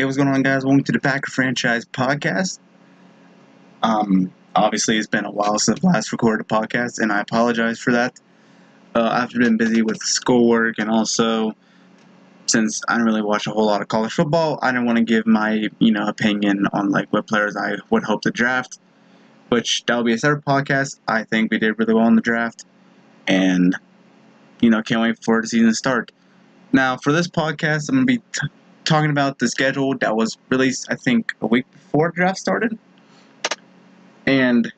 Hey, what's going on, guys? Welcome to the Packer Franchise Podcast. Obviously, it's been a while since I last recorded a podcast, and I apologize for that. I've been busy with schoolwork, and also, since I don't really watch a whole lot of college football, I didn't want to give my, opinion on, what players I would hope to draft, which that'll be a separate podcast. I think we did really well in the draft, and, can't wait for the season to start. Now, for this podcast, I'm going to be talking about the schedule that was released, I think, a week before the draft started. And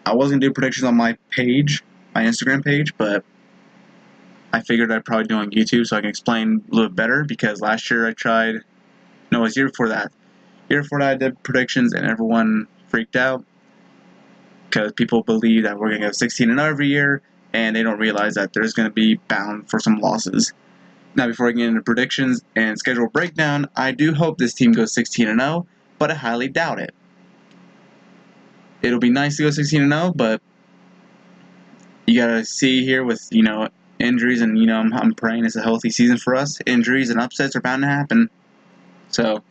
I was going to do predictions on my page, my Instagram page, but I figured I'd probably do it on YouTube so I can explain a little better, because last year it was the year before that. Year before that I did predictions and everyone freaked out because people believe that we're going to go 16-0 every year, and they don't realize that there's going to be bound for some losses. Now, before I get into predictions and schedule breakdown, I do hope this team goes 16-0, but I highly doubt it. It'll be nice to go 16-0, but you gotta see here with, injuries, and, I'm praying it's a healthy season for us. Injuries and upsets are bound to happen. So,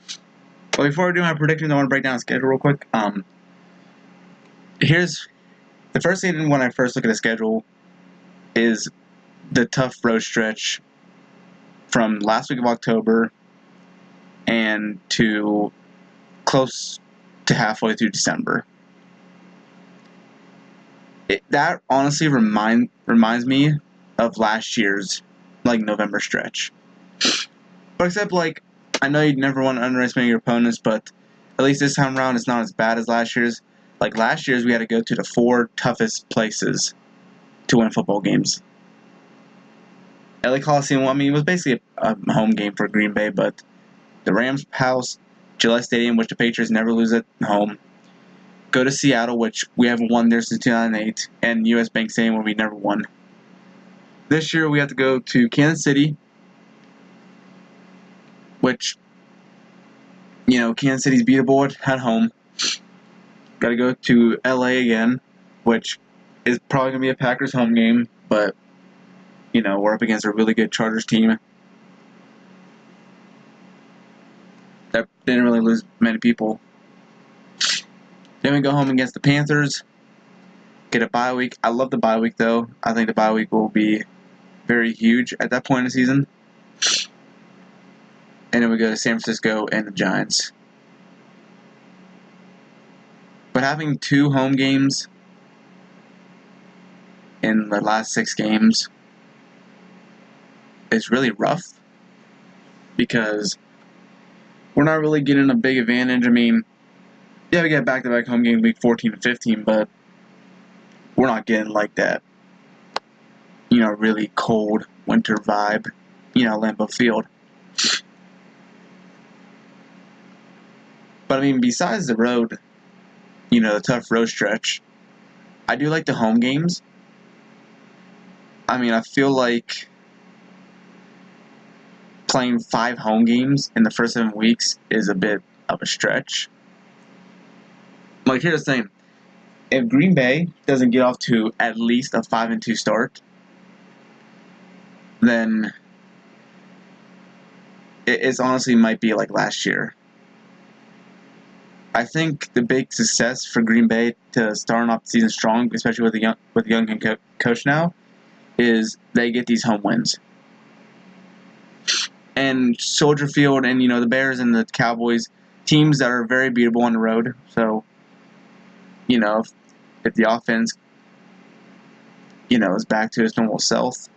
but before I do my predictions, I want to break down the schedule real quick. Here's the first thing when I first look at the schedule is the tough road stretch from last week of October and to close to halfway through December. That honestly reminds me of last year's November stretch. But except I know you'd never want to underestimate your opponents, but at least this time around it's not as bad as last year's. Last year's we had to go to the 4 toughest places to win football games. LA Coliseum, it was basically a home game for Green Bay, but the Rams' house, Gillette Stadium, which the Patriots never lose at home. Go to Seattle, which we haven't won there since 2008, and US Bank Stadium, where we never won. This year we have to go to Kansas City, which, Kansas City's beatable at home. Got to go to LA again, which is probably going to be a Packers home game, but, we're up against a really good Chargers team that didn't really lose many people. Then we go home against the Panthers, get a bye week. I love the bye week, though. I think the bye week will be very huge at that point in the season. And then we go to San Francisco and the Giants. But having 2 home games in the last 6 games is really rough, because we're not really getting a big advantage. Yeah, we get back-to-back home games week 14 and 15, but we're not getting that, really cold winter vibe, Lambeau Field. But besides the road, the tough road stretch, I do like the home games. I feel like playing 5 home games in the first 7 weeks is a bit of a stretch. Here's the thing. If Green Bay doesn't get off to at least a 5-2 start, then it honestly might be like last year. I think the big success for Green Bay to start off the season strong, especially with a young coach now, is they get these home wins. And Soldier Field and, the Bears and the Cowboys, teams that are very beatable on the road. So, if the offense, is back to its normal self,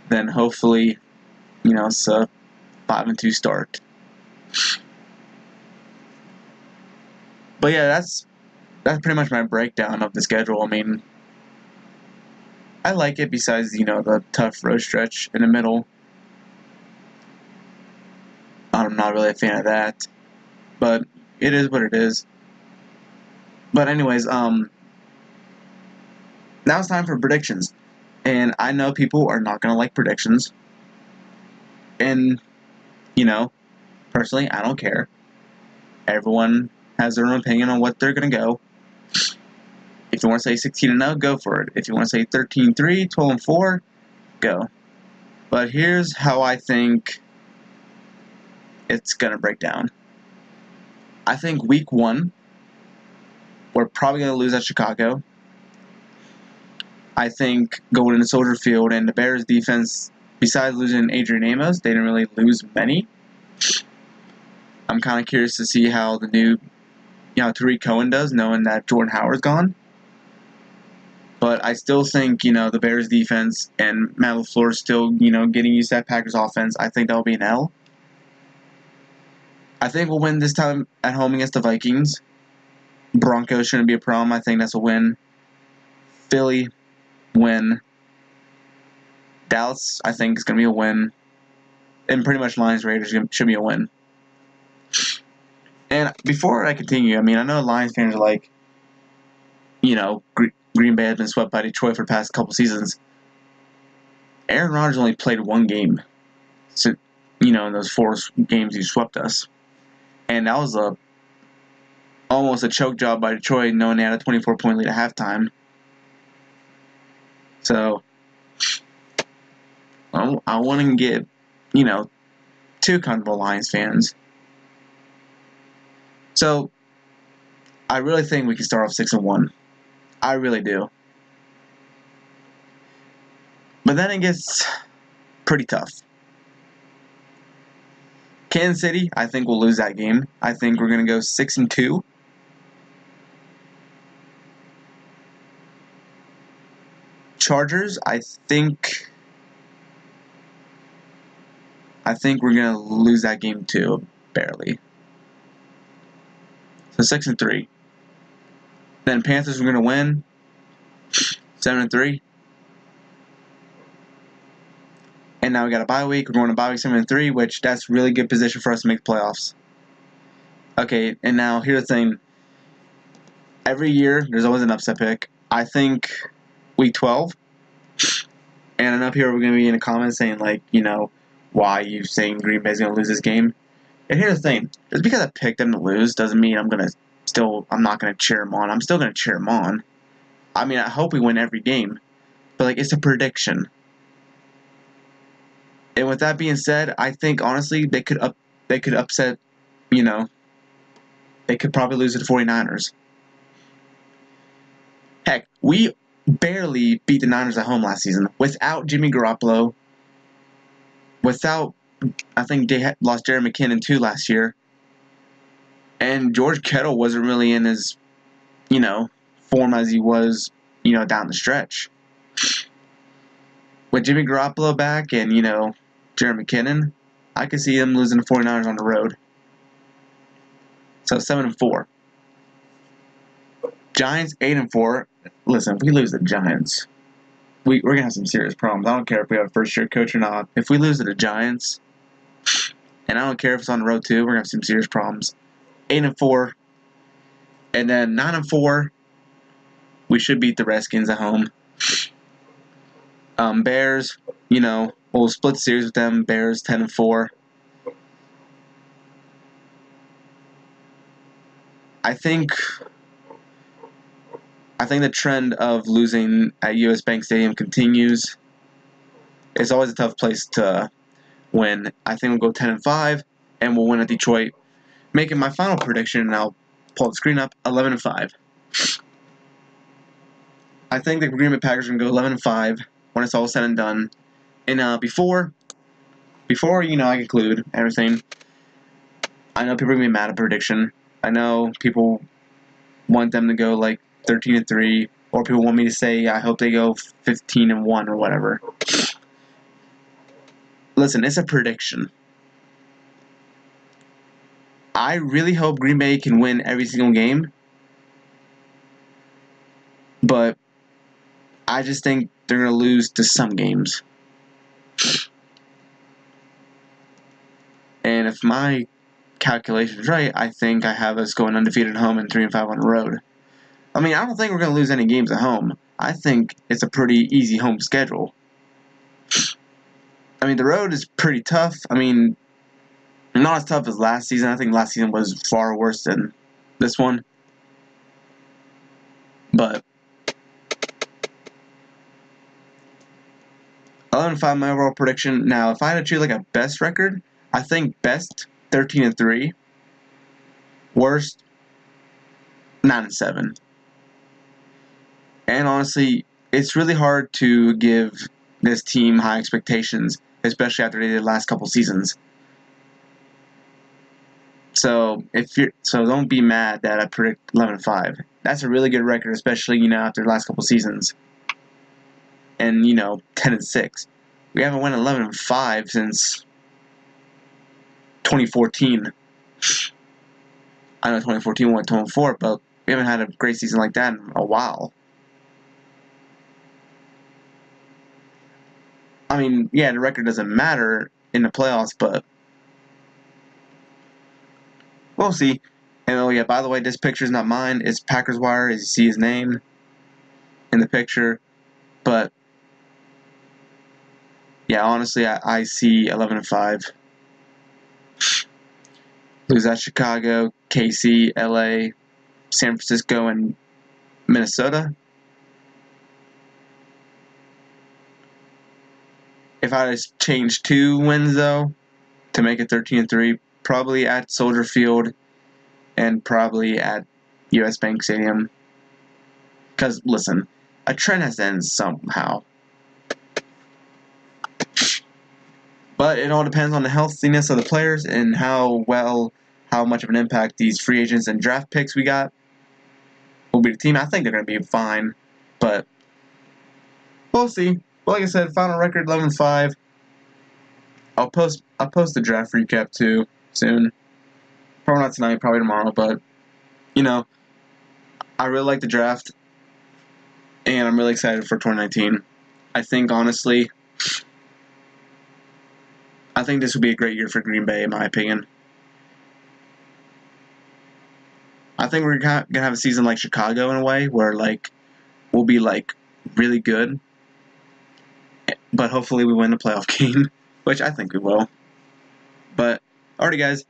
then hopefully, it's a 5-2 start. But yeah, that's pretty much my breakdown of the schedule. I like it, besides, the tough road stretch in the middle. I'm not really a fan of that, but it is what it is. But anyways, now it's time for predictions. And I know people are not going to like predictions. And, personally, I don't care. Everyone has their own opinion on what they're going to go. If you want to say 16-0, go for it. If you want to say 13-3, 12-4, go. But here's how I think it's going to break down. I think week 1, we're probably going to lose at Chicago. I think going into Soldier Field and the Bears defense, besides losing Adrian Amos, they didn't really lose many. I'm kind of curious to see how the new, Tariq Cohen does, knowing that Jordan Howard's gone. But I still think, the Bears defense and Matt LaFleur still, getting used to that Packers offense. I think that'll be an L. I think we'll win this time at home against the Vikings. Broncos shouldn't be a problem. I think that's a win. Philly, win. Dallas, I think, is going to be a win. And pretty much Lions Raiders should be a win. And before I continue, I know Lions fans are like, Green Bay has been swept by Detroit for the past couple seasons. Aaron Rodgers only played 1 game. So, in those 4 games he swept us. And that was almost a choke job by Detroit, knowing they had a 24-point lead at halftime. So, I want to get, too comfortable Lions fans. So, I really think we can start off 6-1. I really do. But then it gets pretty tough. Kansas City, I think we'll lose that game. I think we're going to go 6-2. Chargers, I think we're going to lose that game too, barely. So 6-3. Then Panthers, we're going to win 7-3. And now we got a bye week. We're going to bye week 7-3, which that's really good position for us to make the playoffs. Okay, and now here's the thing. Every year, there's always an upset pick. I think week 12. And I know people are going to be in the comments saying, like, why you saying Green Bay's going to lose this game. And here's the thing. Just because I picked them to lose doesn't mean I'm not going to cheer them on. I'm still going to cheer them on. I hope we win every game. But, it's a prediction. And with that being said, I think, honestly, they could upset, they could probably lose to the 49ers. Heck, we barely beat the Niners at home last season without Jimmy Garoppolo. I think they lost Jerry McKinnon too last year. And George Kittle wasn't really in his, form as he was, down the stretch. With Jimmy Garoppolo back and, Jerry McKinnon, I could see them losing the 49ers on the road. So 7-4. Giants 8-4. Listen, if we lose the Giants, we're going to have some serious problems. I don't care if we have a first-year coach or not. If we lose to the Giants, and I don't care if it's on the road too, we're going to have some serious problems. 8-4. And then 9-4, we should beat the Redskins at home. Bears, we'll split the series with them. Bears 10-4. I think the trend of losing at US Bank Stadium continues. It's always a tough place to win. I think we'll go 10-5, and we'll win at Detroit. Making my final prediction, and I'll pull the screen up, 11-5. I think the Green Bay Packers are going to go 11-5 when it's all said and done. And before I conclude everything, I know people are going to be mad at prediction. I know people want them to go 13-3, or people want me to say I hope they go 15-1 or whatever. Listen, it's a prediction. I really hope Green Bay can win every single game, but I just think they're going to lose to some games. And if my calculation's right, I think I have us going undefeated at home and 3-5 on the road. I don't think we're going to lose any games at home. I think it's a pretty easy home schedule. The road is pretty tough. Not as tough as last season. I think last season was far worse than this one. But 11-5 my overall prediction. Now, if I had to choose a best record, I think best 13-3. Worst, 9-7. And honestly, it's really hard to give this team high expectations, especially after they did the last couple seasons. So don't be mad that I predict 11-5. That's a really good record, especially after the last couple seasons. And 10-6. We haven't won 11-5 since 2014. I know 2014 went 2-4, but we haven't had a great season like that in a while. I mean, yeah, the record doesn't matter in the playoffs, but we'll see. And oh yeah, by the way, this picture is not mine. It's Packers Wire, as you see his name in the picture. But yeah, honestly, I see 11-5. Lose at Chicago, KC, LA, San Francisco, and Minnesota. If I just change 2 wins though to make it 13-3, probably at Soldier Field and probably at US Bank Stadium. Because listen, a trend has to end somehow. But it all depends on the healthiness of the players and how much of an impact these free agents and draft picks we got will be the team. I think they're going to be fine, but we'll see. But like I said, final record 11-5. I'll post the draft recap too soon. Probably not tonight, probably tomorrow. But I really like the draft, and I'm really excited for 2019. I think honestly, this would be a great year for Green Bay, in my opinion. I think we're gonna have a season like Chicago in a way, where we'll be really good, but hopefully we win the playoff game, which I think we will. But alrighty, guys,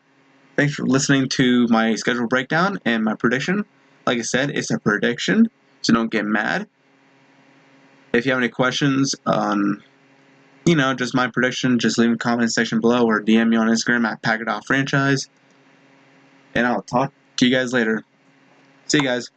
thanks for listening to my schedule breakdown and my prediction. Like I said, it's a prediction, so don't get mad. If you have any questions on just my prediction, just leave in the comment section below or DM me on Instagram at PackItOutFranchise. And I'll talk to you guys later. See you guys.